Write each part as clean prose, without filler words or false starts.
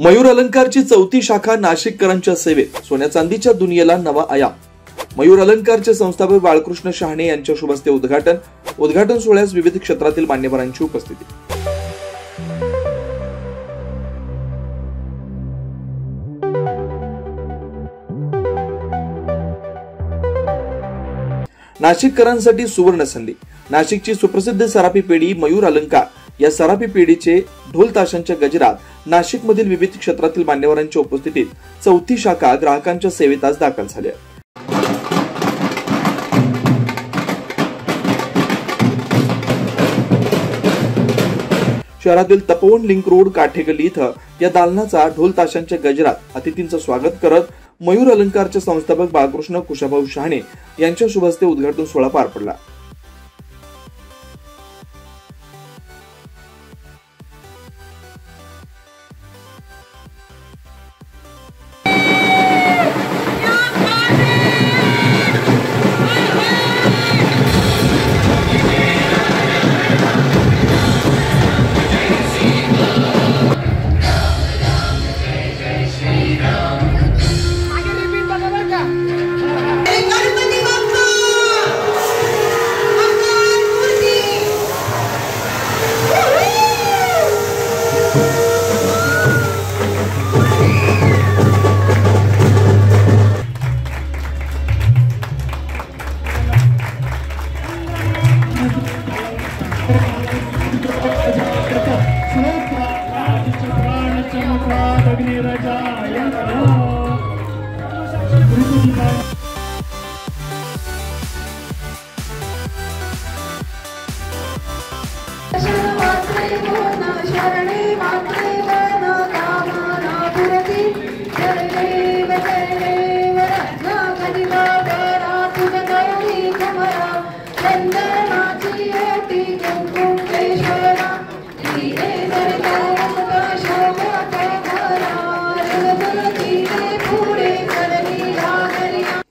मयूर अलंकारची चौथी शाखा नाशिककरांच्या सेवेत, सोन्या चांदीच्या दुनियेला नवा आयाम। मयूर अलंकारचे संस्थापक बाळकृष्ण शहाणे यांच्या शुभ हस्ते उद्घाटन सोहळ्यास विविध क्षेत्रातील मान्यवरांची उपस्थिती। नाशिककरांसाठी सुवर्ण संधी। नाशिकची सुप्रसिद्ध सराफी पेढी मयूर अलंकार या सराफी पेढीचे ढोल ताशांच्या गजरात नाशिकमधील विविध क्षेत्रातील मान्यवरांच्या उपस्थितीत चौथी शाखा ग्राहकांच्या सेवेत आज दाखल झाली आहे। शहरातील तपोवन लिंक रोड काठेगल्ली इथं या दालनाचा ढोल ताशांच्या गजरात अतिथींचं स्वागत करत मयूर अलंकारचे संस्थापक बाळकृष्ण कुशाभाऊ शहाणे यांच्या शुभ हस्ते उद्घाटन सोहळा पार पडला।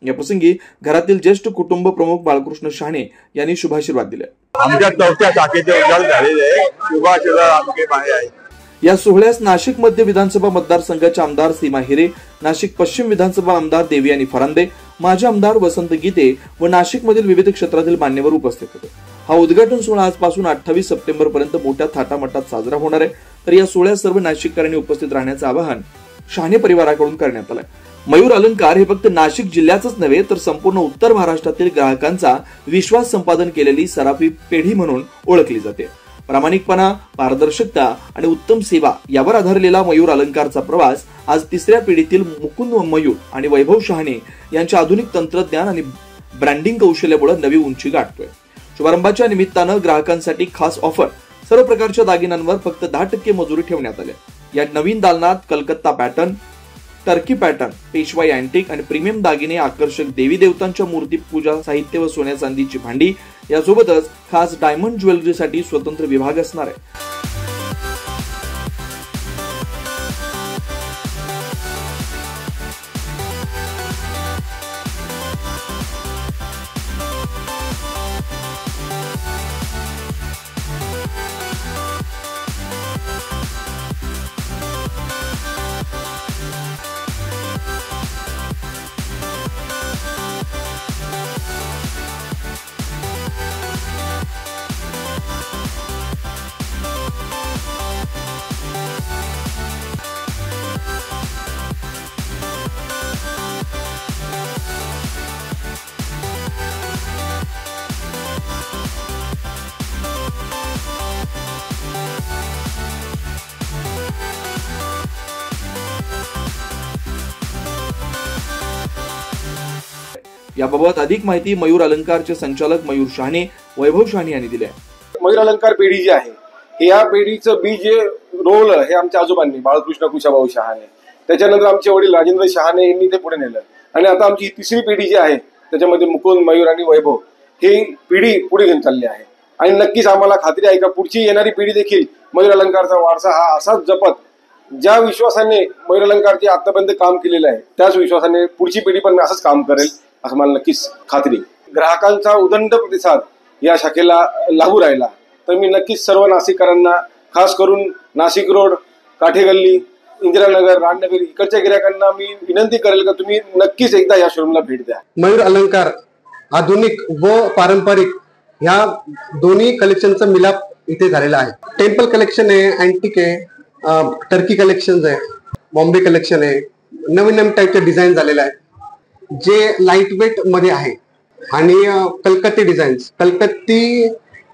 या प्रसंगी घरातील ज्येष्ठ कुटुंब प्रमुख बाळकृष्ण शहाणे यांनी शुभाशीर्वाद दिले। आमच्या चौथ्या शाखेचे उद्घाटन झालेले आहे। शुभाशीर्वाद आमचे मागे आहे। या सोहळ्यास नाशिक मध्य विधानसभा मतदारसंघाचे आमदार सीमा हिरे, नाशिक पश्चिम विधानसभा आमदार देवयानी फरांदे, माजी आमदार वसंत गीते व नाशिक मधील विविध क्षेत्रातील मान्यवर उपस्थित होते। हा उद्घाटन सोहळा आजपासून 28 सप्टेंबर पर्यंत मोठ्या थाटामाटात साजरा होणार आहे। तर या सोहळ्यात सर्व नाशिककरांनी उपस्थित राहण्याचे आवाहन शहाणे परिवाराकडून करण्यात आले। मयूर अलंकार हे फक्त नाशिक जिल्ह्याचंच नव्हे तर संपूर्ण उत्तर महाराष्ट्रातील ग्राहकांचा विश्वास संपादन केलेली सराफी पेढी म्हणून ओळखली जाते। प्रामाणिकपणा, पारदर्शकता आणि उत्तम सेवा यावर आधारलेला मयूर अलंकारचा प्रवास आज तिसऱ्या पिढीतील मुकुंद मयूर आणि वैभव शहाणे यांच्या आधुनिक तंत्रज्ञान आणि ब्रँडिंग कौशल्यामुळे नवी उंची गाठतोय। शुभारंभाच्या निमित्तानं ग्राहकांसाठी खास ऑफर, सर्व प्रकारच्या दागिन्यांवर फक्त 10% मजुरी ठेवण्यात आली। या नवीन दालनात कलकत्ता पॅटर्न, टर्की पॅटर्न, पेशवाई अँटिक आणि प्रीमियम दागिने, आकर्षक देवी देवतांच्या मूर्ती, पूजा साहित्य व सोन्या चांदीची भांडी यासोबतच खास डायमंड ज्वेलरीसाठी स्वतंत्र विभाग असणार आहे। याबाबत अधिक माहिती मयूर अलंकारचे संचालक मयूर शहाणे, वैभव शहाणे यांनी दिली आहे। मयूर अलंकार पेढी जी आहे, हे या पेढीचं बीज रोवलं हे आमच्या आजोबांनी, बाळकृष्ण कुशाभाऊ शहाणे, त्याच्यानंतर आमचे वडील राजेंद्र शहाणे यांनी ते पुढे नेलं आणि आता आमची तिसरी पिढी जी आहे त्याच्यामध्ये मुकुंद, मयूर आणि वैभव ही पिढी पुढे घेऊन चालली आहे। आणि नक्कीच आम्हाला खात्री आहे का पुढची येणारी पिढी देखील मयूर अलंकारचा वारसा हा असाच जपत, ज्या विश्वासाने मयूर अलंकारचे आतापर्यंत काम केलेलं आहे त्याच विश्वासाने पुढची पिढी पण असंच काम करेल असं मला नक्कीच खात्री। ग्राहकांचा उदंड प्रतिसाद या शाखेला लाभू राहिला तर मी नक्कीच सर्व नाशिककरांना, खास करून नाशिक रोड, काठेगल्ली, इंदिरानगर, रामनगर इकडच्या गिरायकांना मी विनंती करेल का तुम्ही नक्कीच एकदा या शोरूमला भेट द्या. मयूर अलंकार आधुनिक व पारंपरिक ह्या दोन्ही कलेक्शनचा मिलाप इथे झालेला आहे. टेम्पल कलेक्शन आहे, अँटिक आहे, टर्की कलेक्शन आहे, बॉम्बे कलेक्शन आहे, नवीन नवीन टाईपचे डिझाईन झालेले आहेत जे लाईट वेट मध्ये आहे. आणि कलकत्ती डिझाईन्स, कलकत्ती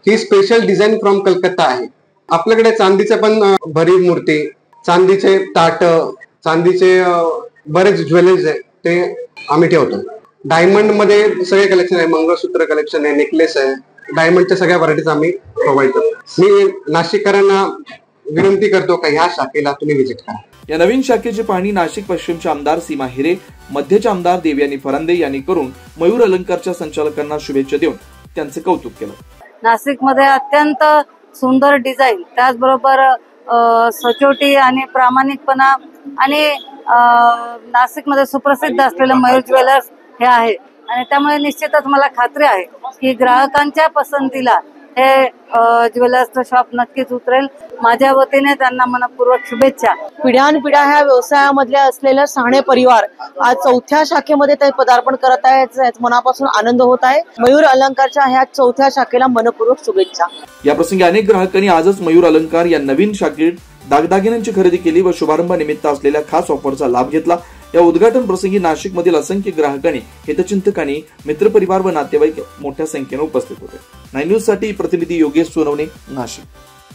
ही स्पेशल डिझाईन फ्रॉम कलकत्ता आहे. आपल्याकडे चांदीचे पण भरीव मूर्ती, चांदीचे ताट, चांदीचे बरेच ज्वेलरीज आहे ते आम्ही ठेवतो. डायमंड मध्ये सगळे कलेक्शन आहे, मंगळसूत्र कलेक्शन आहे, नेकलेस आहे, डायमंडच्या सगळ्या व्हरायटीज आम्ही प्रोव्हाइड करतो. मी नाशिककरांना विनंती करतो का ह्या शाखेला तुम्ही व्हिजिट करा. या नवीन शाखेची पाहणी नाशिक पश्चिमचे आमदार सीमा हिरे, मध्यचे आमदार देवयानी फरांदे यांनी करून मयूर अलंकारच्या संचालकांना शुभेच्छा देऊन त्यांचे कौतुक केलं. नाशिकमध्ये अत्यंत सुंदर डिझाईन, त्याचबरोबर सचोटी आणि प्रामाणिकपणा आणि नाशिकमध्ये सुप्रसिद्ध असलेलं मयूर ज्वेलर्स हे आहे. आणि त्यामुळे निश्चितच मला खात्री आहे की ग्राहकांच्या पसंतीला हे ज्वेलर्सचं शॉप नक्कीच उतरेल. माझ्या वतीने त्यांना मनपूर्वक शुभेच्छा. पिढ्यानपिढ्या ह्या व्यवसायामधल्या असलेला साहणे परिवार आज 4थ्या शाखेमध्ये ते पदार्पण करत आहेत. मनापासून आनंद होत आहे. मयूर अलंकारच्या ह्या 4थ्या शाखेला मनपूर्वक शुभेच्छा. या प्रसंगी अनेक ग्राहकांनी आजच मयूर अलंकार या नवीन शाखेत दागदागिन्यांची खरेदी केली व शुभारंभानिमित्त असलेल्या खास ऑफरचा लाभ घेतला. या उद्घाटन प्रसंगी नाशिकमधील असंख्य ग्राहकांनी, हितचिंतकांनी, मित्रपरिवार व नातेवाईक मोठ्या संख्येने उपस्थित होते. 9 न्यूज साठी प्रतिनिधी योगेश सोनवणे, नाशिक.